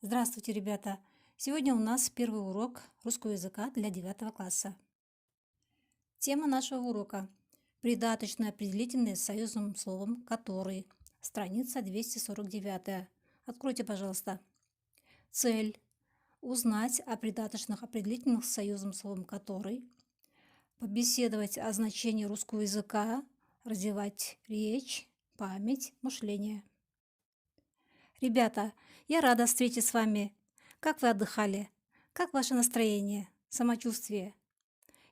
Здравствуйте, ребята! Сегодня у нас первый урок русского языка для 9 класса. Тема нашего урока – придаточные определительные с союзным словом «который». Страница 249. Откройте, пожалуйста. Цель – узнать о придаточных определительных с союзным словом «который», побеседовать о значении русского языка, развивать речь, память, мышление. Ребята, я рада встретиться с вами. Как вы отдыхали? Как ваше настроение, самочувствие?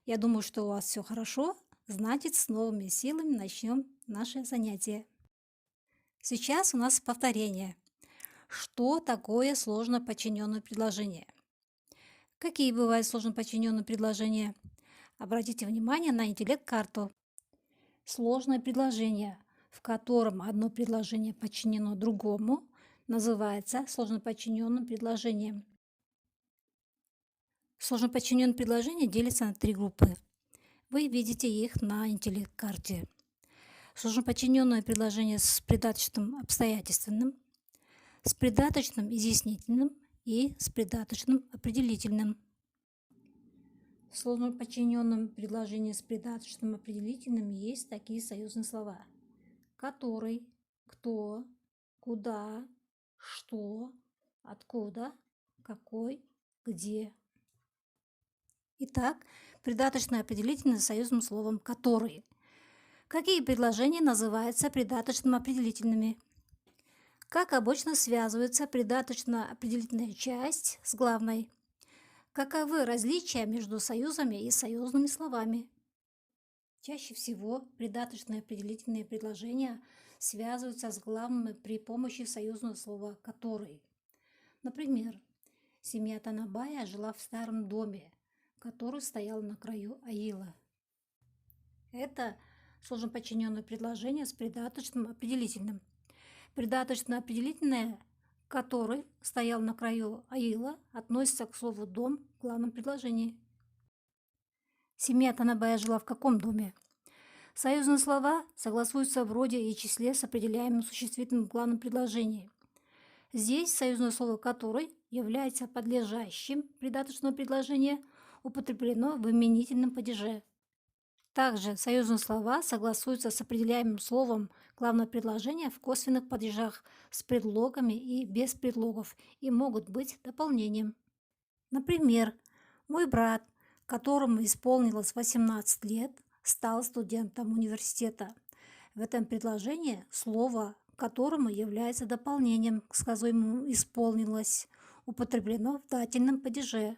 Я думаю, что у вас все хорошо. Значит, с новыми силами начнем наше занятие. Сейчас у нас повторение. Что такое сложно подчиненное предложение? Какие бывают сложно подчиненные предложения? Обратите внимание на интеллект-карту. Сложное предложение, в котором одно предложение подчинено другому, называется сложноподчиненным предложением. Сложноподчиненные предложения делятся на 3 группы. Вы видите их на интеллект-карте. Сложноподчиненное предложение с придаточным обстоятельственным, с придаточным изъяснительным и с придаточным определительным. В сложноподчиненном предложении с придаточным определительным есть такие союзные слова: который, кто, куда, что, откуда, какой, где. Итак, придаточное определительное с союзным словом «который». Какие предложения называются придаточно-определительными? Как обычно связывается придаточно-определительная часть с главной? Каковы различия между союзами и союзными словами? Чаще всего придаточные определительные предложения связываются с главными при помощи союзного слова «который». Например, семья Танабая жила в старом доме, который стоял на краю аила. Это сложноподчиненное предложение с придаточным определительным. Придаточное определительное «который» стоял на краю аила относится к слову «дом» в главном предложении. Семья Танабая жила в каком доме? Союзные слова согласуются в роде и числе с определяемым существительным в главном предложении. Здесь союзное слово «который» является подлежащим придаточного предложения, употреблено в именительном падеже. Также союзные слова согласуются с определяемым словом главного предложения в косвенных падежах с предлогами и без предлогов и могут быть дополнением. Например, мой брат, которому исполнилось 18 лет, стал студентом университета. В этом предложении слово «которому» является дополнением к сказуемому «исполнилось», употреблено в дательном падеже.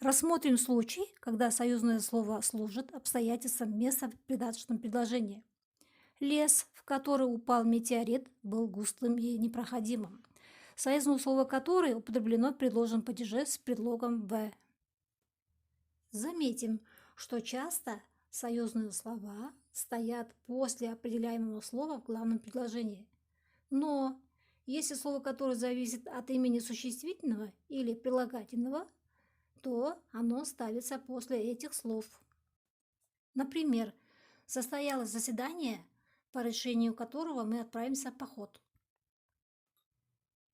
Рассмотрим случай, когда союзное слово служит обстоятельством места в придаточном предложении. Лес, в который упал метеорит, был густым и непроходимым. Союзное слово «который» употреблено в предложенном падеже с предлогом «в». Заметим, что часто союзные слова стоят после определяемого слова в главном предложении. Но если слово «которое» зависит от имени существительного или прилагательного, то оно ставится после этих слов. Например, состоялось заседание, по решению которого мы отправимся в поход.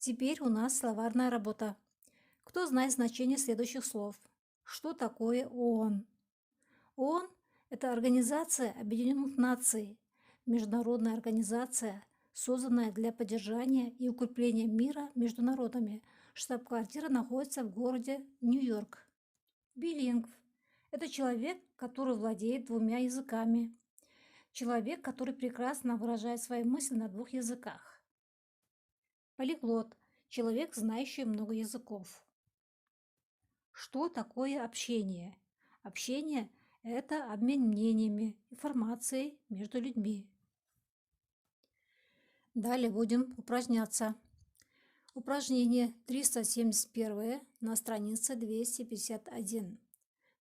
Теперь у нас словарная работа. Кто знает значение следующих слов? Что такое ООН? ООН – это Организация Объединенных Наций, международная организация, созданная для поддержания и укрепления мира между народами. Штаб-квартира находится в городе Нью-Йорк. Билингв – это человек, который владеет 2 языками. Человек, который прекрасно выражает свои мысли на 2 языках. Полиглот – человек, знающий много языков. Что такое общение? Общение – это обмен мнениями, информацией между людьми. Далее будем упражняться. Упражнение 371 на странице 251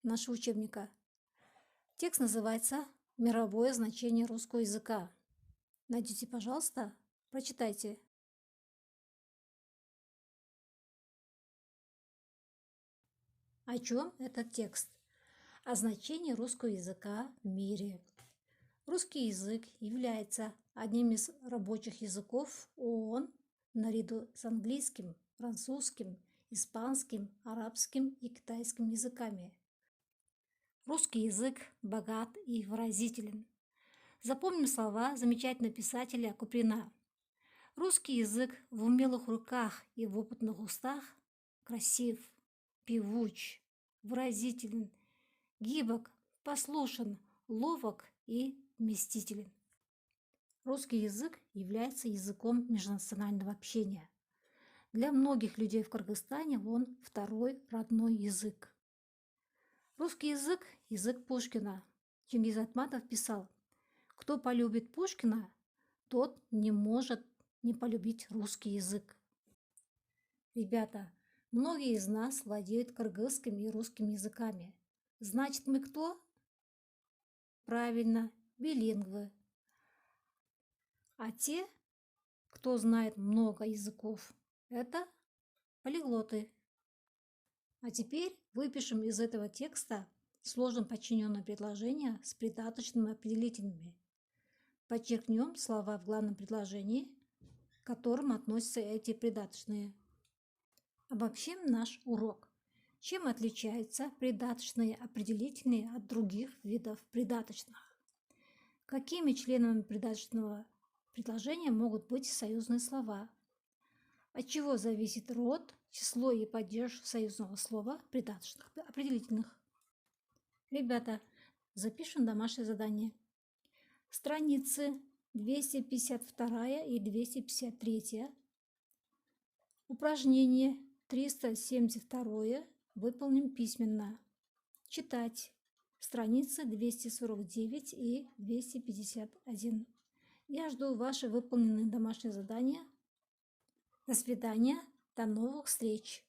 нашего учебника. Текст называется «Мировое значение русского языка». Найдите, пожалуйста, прочитайте. О чем этот текст? О значении русского языка в мире. Русский язык является одним из рабочих языков ООН наряду с английским, французским, испанским, арабским и китайским языками. Русский язык богат и выразителен. Запомним слова замечательного писателя Куприна. Русский язык в умелых руках и в опытных устах красив, певуч, выразителен, гибок, послушен, ловок и вместителен. Русский язык является языком межнационального общения. Для многих людей в Кыргызстане он второй родной язык. Русский язык – язык Пушкина. Чингиз Айтматов писал: «Кто полюбит Пушкина, тот не может не полюбить русский язык». Ребята, многие из нас владеют кыргызским и русским языками. Значит, мы кто? Правильно, билингвы. А те, кто знает много языков, это полиглоты. А теперь выпишем из этого текста сложно подчиненное предложение с придаточными определительными. Подчеркнем слова в главном предложении, к которым относятся эти придаточные. Обобщим наш урок. Чем отличаются придаточные определительные от других видов придаточных? Какими членами придаточного предложения могут быть союзные слова? От чего зависит род, число и падеж союзного слова придаточных определительных? Ребята, запишем домашнее задание. Страницы 252 и 253. Упражнение 372 выполним письменно. Читать. Страницы 249 и 251. Я жду ваши выполненные домашние задания. До свидания, до новых встреч!